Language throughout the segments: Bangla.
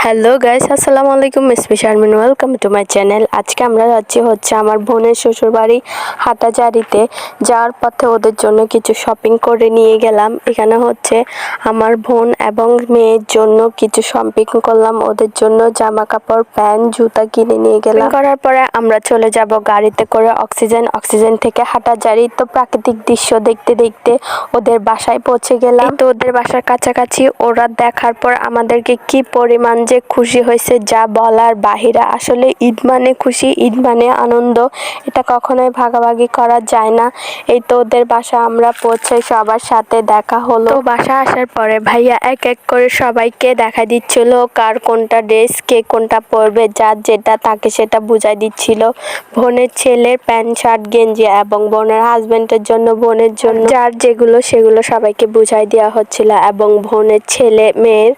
হ্যালো গাইস, আসসালামু আলাইকুম। Mismi Sharmin, welcome to my channel. আজকে আমরা যাচ্ছি আমার বোনের শ্বশুরবাড়ি হাটাজারিতে। যাওয়ার পথে ওদের জন্য কিছু শপিং করে নিয়ে গেলাম। এখানে আমার বোন এবং মেয়ের জন্য কিছু শপিং করলাম। ওদের জন্য জামা কাপড়, প্যান্ট, জুতা কিনে নিয়ে গেলাম। করার পরে আমরা চলে যাব গাড়িতে করে অক্সিজেন থেকে হাটাজারি। তো প্রাকৃতিক দৃশ্য দেখতে দেখতে ওদের বাসায় পৌঁছে গেলাম। তো ওদের বাসার কাছাকাছি ওরা দেখার পর আমাদেরকে কি পরিমাণ যে খুশি হয়েছে যা বলার বাহিরে। আসলে ঈদ মানে খুশি, ঈদ মানে আনন্দ, এটা কখনোই ভাগাভাগি করা যায় না। এই তো ওদের বাসা আমরা পৌঁছে সবার সাথে দেখা হলো। তো বাসা আসার পরে ভাইয়া এক এক করে সবাইকে দেখা দিচ্ছিল কার কোনটা ড্রেস, কে কোনটা পরবে, যার যেটা তাকে সেটা বুঝাই দিচ্ছিল। বোনের ছেলের প্যান্ট শার্ট গেঞ্জি এবং বোনের হাজবেন্ডের জন্য বোনের জন্য যার যেগুলো সেগুলো সবাইকে বুঝাই দেওয়া হচ্ছিল। এবং বোনের ছেলে মেয়ের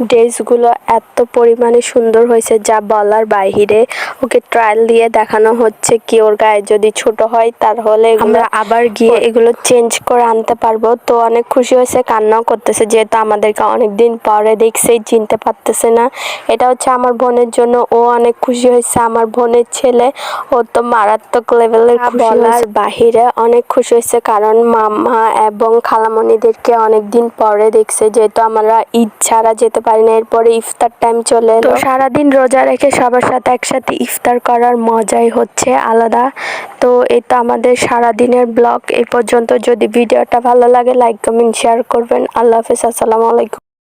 ড্রেসগুলো এত পরিমাণে সুন্দর হয়েছে যা বলার বাহিরে। ওকে ট্রায়াল দিয়ে দেখানো হচ্ছে কি ওর গায়ে যদি ছোট হয় তাহলে আমরা আবার গিয়ে এগুলো চেঞ্জ করে আনতে পারবো। তো অনেক খুশি হয়েছে, কান্নাও করতেছে যেহেতু আমাদেরকে অনেকদিন পরে দেখছেই, চিনতে পারতেছে না। এটা আমার বোনের জন্য, ও অনেক খুশি হয়েছে। আমার বোনের ছেলে ও তো মারাত্মক লেভেলের খুশি হয়েছে, বাহিরে অনেক খুশি হয়েছে কারণ মামা এবং খালামণিদেরকে অনেকদিন পরে দেখছে যেহেতু আমরা ঈদ ছাড়া যেতে পারি না। এরপরে ইফতার টাইম চলে এলো। তো সারাদিন রোজা রেখে সবার সাথে একসাথে ইফতার করার মজাই আলাদা। তো এই তো আমাদের সারাদিনের ব্লগ এই পর্যন্ত। যদি ভিডিওটা ভালো লাগে লাইক কমেন্ট শেয়ার করবেন। আল্লাহ হাফেজ, আসসালামু আলাইকুম।